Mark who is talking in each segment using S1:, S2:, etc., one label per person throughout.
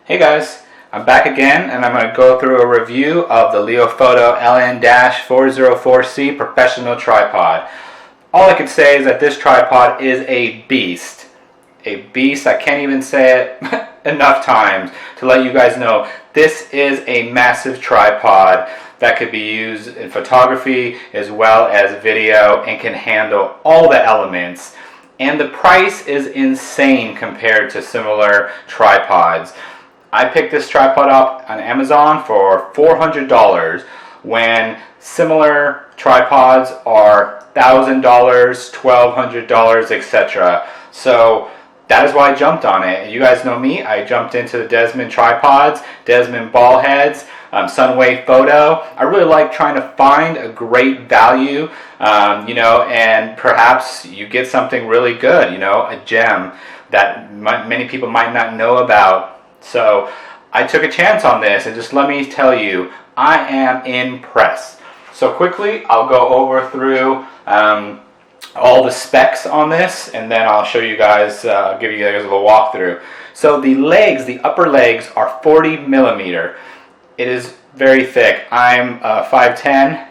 S1: Hey guys, I'm back again and I'm going to go through a review of the Leofoto LN-404C professional tripod. All I can say is that this tripod is a beast. A beast, I can't even say it enough times to let you guys know. This is a massive tripod that could be used in photography as well as video and can handle all the elements. And the price is insane compared to similar tripods. I picked this tripod up on Amazon for $400 when similar tripods are $1,000, $1,200, etc. So that is why I jumped on it. You guys know me, I jumped into the Desmond tripods, Desmond ball heads, Sunway Photo. I really like trying to find a great value, and perhaps you get something really good, a gem that many people might not know about. So I took a chance on this, and just let me tell you, I am impressed. So quickly, I'll go over through all the specs on this, and then I'll show you guys, give you guys a little walkthrough. So the legs, the upper legs, are 40 millimeter. It is very thick. I'm 5'10",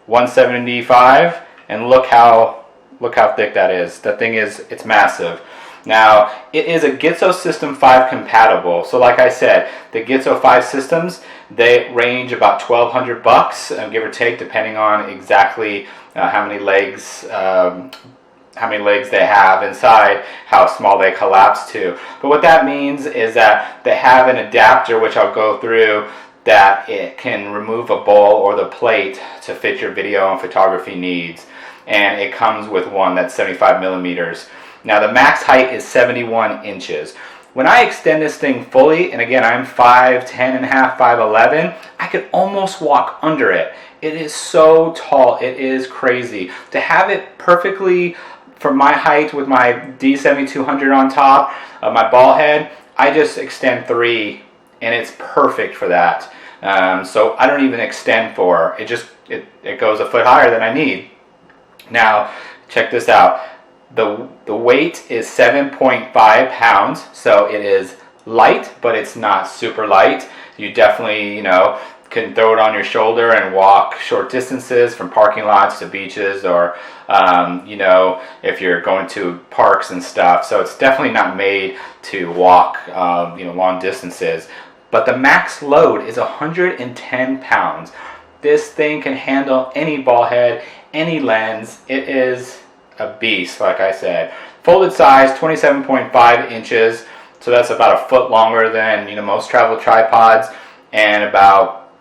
S1: 175, and look how thick that is. That thing it's massive. Now, it is a Gitzo System 5 compatible. So like I said, the Gitzo 5 systems, they range about $1,200, give or take, depending on exactly how many legs they have inside, how small they collapse to. But what that means is that they have an adapter, which I'll go through, that it can remove a bowl or the plate to fit your video and photography needs. And it comes with one that's 75 millimeters. Now the max height is 71 inches. When I extend this thing fully, and again I'm 5'10 and a half, 5'11", I could almost walk under it. It is so tall, it is crazy. To have it perfectly for my height with my D7200 on top of my ball head, I just extend 3 and it's perfect for that. So I don't even extend 4, it goes a foot higher than I need. Now check this out. The weight is 7.5 pounds, so it is light, but it's not super light. You definitely, can throw it on your shoulder and walk short distances from parking lots to beaches, or, if you're going to parks and stuff. So it's definitely not made to walk, long distances. But the max load is 110 pounds. This thing can handle any ball head, any lens. It is a beast, like I said. Folded size, 27.5 inches, so that's about a foot longer than most travel tripods, and about,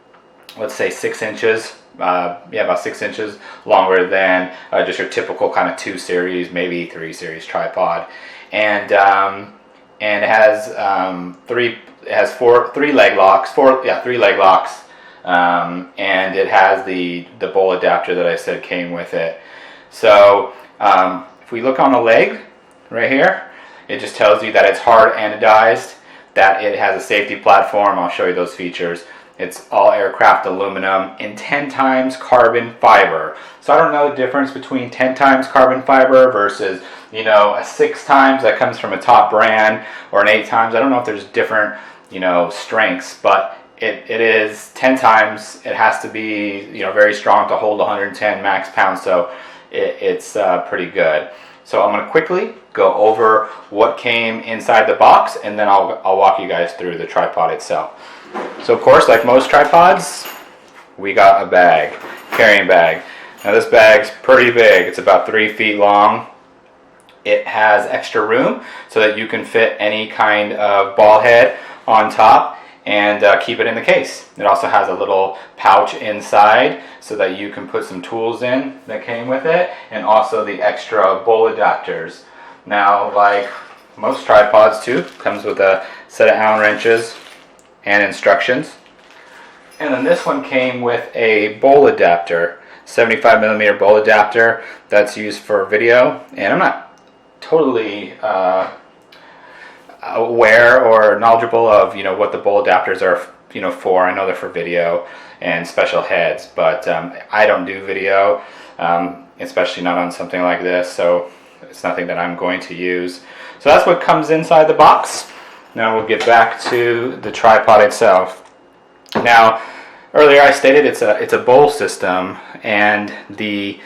S1: let's say, 6 inches. About 6 inches longer than just your typical kind of 2 series, maybe 3 series tripod, and it has three leg locks, and it has the bowl adapter that I said came with it. So if we look on the leg right here, it just tells you that it's hard anodized, that it has a safety platform. I'll show you those features. It's all aircraft aluminum and 10 times carbon fiber. So I don't know the difference between 10 times carbon fiber versus a 6 times that comes from a top brand, or an 8 times. I don't know if there's different strengths, but it is 10 times. It has to be very strong to hold 110 max pounds. So it's pretty good. So I'm going to quickly go over what came inside the box, and then I'll walk you guys through the tripod itself. So of course, like most tripods, we got a bag, carrying bag. Now this bag's pretty big. It's about 3 feet long. It has extra room so that you can fit any kind of ball head on top and keep it in the case. It also has a little pouch inside so that you can put some tools in that came with it, and also the extra bowl adapters. Now, like most tripods too, comes with a set of Allen wrenches and instructions. And then this one came with a bowl adapter, 75 millimeter bowl adapter that's used for video. And I'm not totally aware or knowledgeable of what the bowl adapters are for. I know they're for video and special heads, but I don't do video, especially not on something like this, so it's nothing that I'm going to use. So that's what comes inside the box. Now we'll get back to the tripod itself. Now, earlier I stated it's a bowl system, and the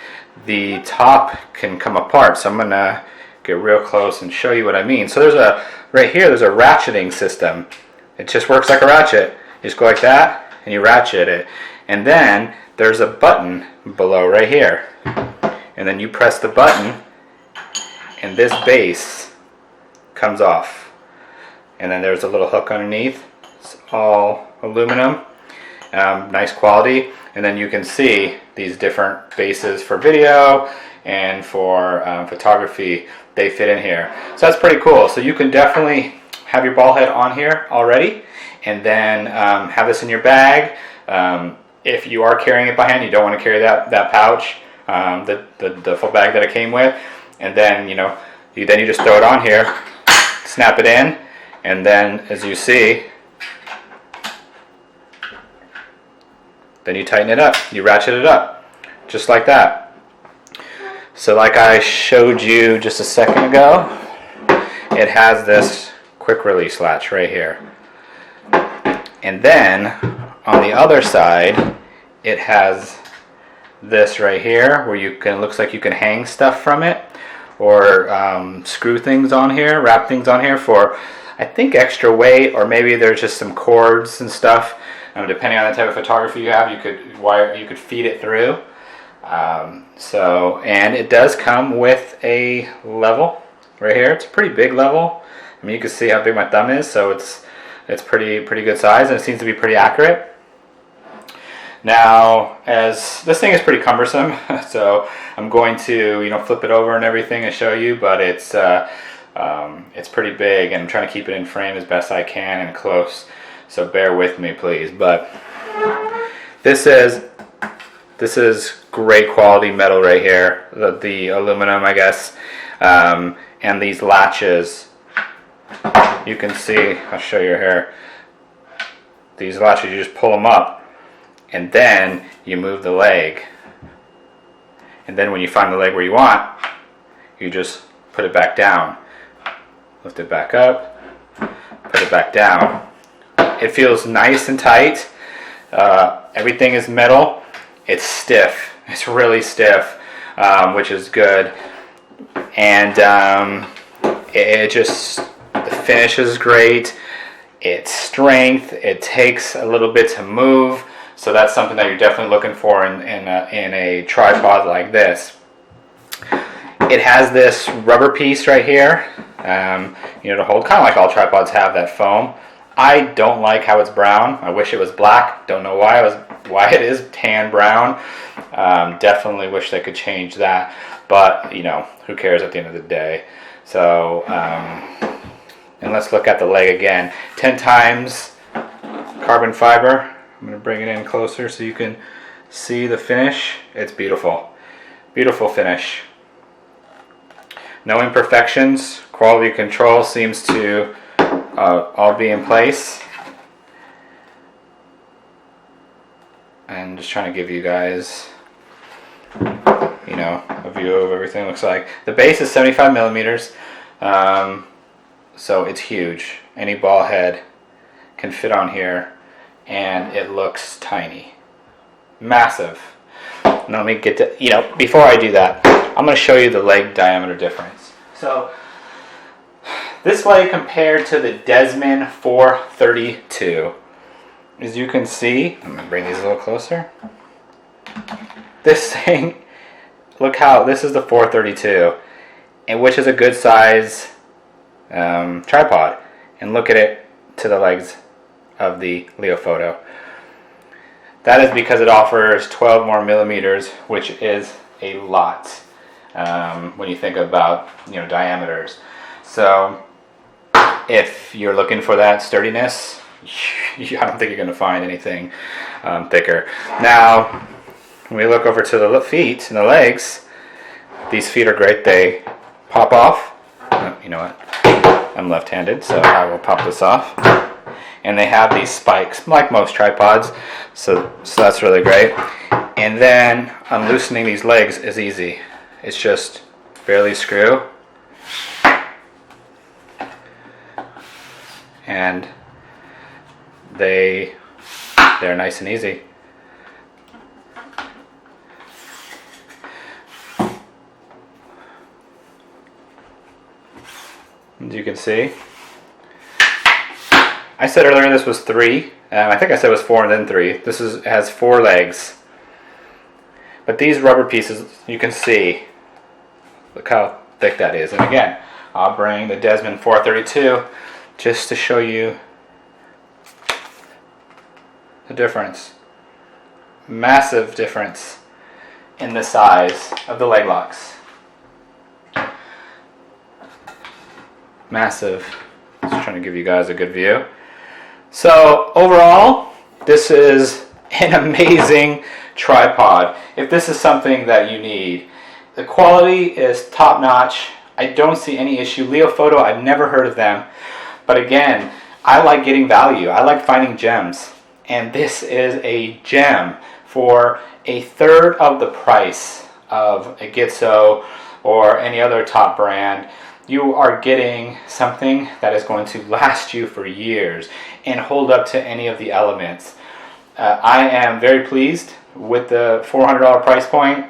S1: top can come apart. So I'm gonna get real close and show you what I mean. So right here there's a ratcheting system. It just works like a ratchet. You just go like that and you ratchet it, and then there's a button below right here, and then you press the button and this base comes off, and then there's a little hook underneath. It's all aluminum, nice quality, and then you can see these different bases for video and for photography. They fit in here, so that's pretty cool. So you can definitely have your ball head on here already, and then have this in your bag. If you are carrying it by hand, you don't want to carry that pouch, the full bag that it came with, and then you just throw it on here, snap it in, and then as you see, then you tighten it up, you ratchet it up, just like that. So like I showed you just a second ago, it has this quick release latch right here. And then on the other side, it has this right here where it looks like you can hang stuff from it, or screw things on here, wrap things on here for, I think, extra weight, or maybe there's just some cords and stuff. Depending on the type of photography you have, you could feed it through. And it does come with a level right here. It's a pretty big level. I mean, you can see how big my thumb is, so it's pretty good size, and it seems to be pretty accurate. Now, as this thing is pretty cumbersome, so I'm going to flip it over and everything and show you, but it's pretty big, and I'm trying to keep it in frame as best I can and close. So bear with me, please. But this is great quality metal right here. The aluminum, I guess, and these latches. You can see. I'll show you here. These latches, you just pull them up, and then you move the leg. And then when you find the leg where you want, you just put it back down. Lift it back up. Put it back down. It feels nice and tight. Everything is metal. It's stiff. It's really stiff, which is good. And the finish is great. It's strength. It takes a little bit to move. So that's something that you're definitely looking for in a tripod like this. It has this rubber piece right here, to hold, kind of like all tripods have that foam. I don't like how it's brown. I wish it was black. Don't know why it is tan brown. Definitely wish they could change that. But who cares at the end of the day? So, and let's look at the leg again. 10 times carbon fiber. I'm going to bring it in closer so you can see the finish. It's beautiful. Beautiful finish. No imperfections. Quality control seems to all be in place. And just trying to give you guys a view of everything looks like. The base is 75 millimeters, so it's huge. Any ball head can fit on here, and it looks tiny, massive. Now let me get to, before I do that, I'm going to show you the leg diameter difference. So this leg compared to the Desmond 432, as you can see, I'm going to bring these a little closer. This thing, look how, this is the 432, and which is a good size tripod. And look at it to the legs of the Leofoto. That is because it offers 12 more millimeters, which is a lot when you think about diameters. So if you're looking for that sturdiness, I don't think you're going to find anything thicker. Now, when we look over to the feet and the legs, these feet are great. They pop off. You know what? I'm left-handed, so I will pop this off. And they have these spikes, like most tripods, so that's really great. And then unloosening these legs is easy. It's just barely screw. and they're nice and easy. As you can see, I said earlier this was 3. I think I said it was 4 and then 3. This has 4 legs. But these rubber pieces, you can see, look how thick that is. And again, I'll bring the Desmond 432 just to show you the difference. Massive difference in the size of the leg locks. Massive. Just trying to give you guys a good view. So overall, this is an amazing tripod. If this is something that you need, the quality is top notch. I don't see any issue. Leofoto, I've never heard of them. But again, I like getting value. I like finding gems. And this is a gem for a third of the price of a Gitzo or any other top brand. You are getting something that is going to last you for years and hold up to any of the elements. I am very pleased with the $400 price point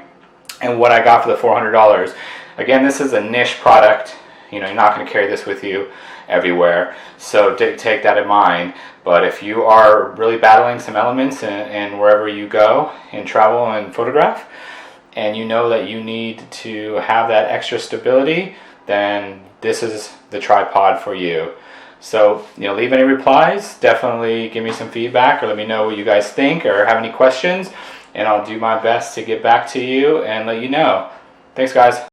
S1: and what I got for the $400. Again, this is a niche product. You know, you're not going to carry this with you everywhere, so take that in mind. But if you are really battling some elements in wherever you go in travel and photograph, and you know that you need to have that extra stability, then this is the tripod for you. So, you know, leave any replies, definitely give me some feedback or let me know what you guys think or have any questions, and I'll do my best to get back to you and let you know. Thanks, guys.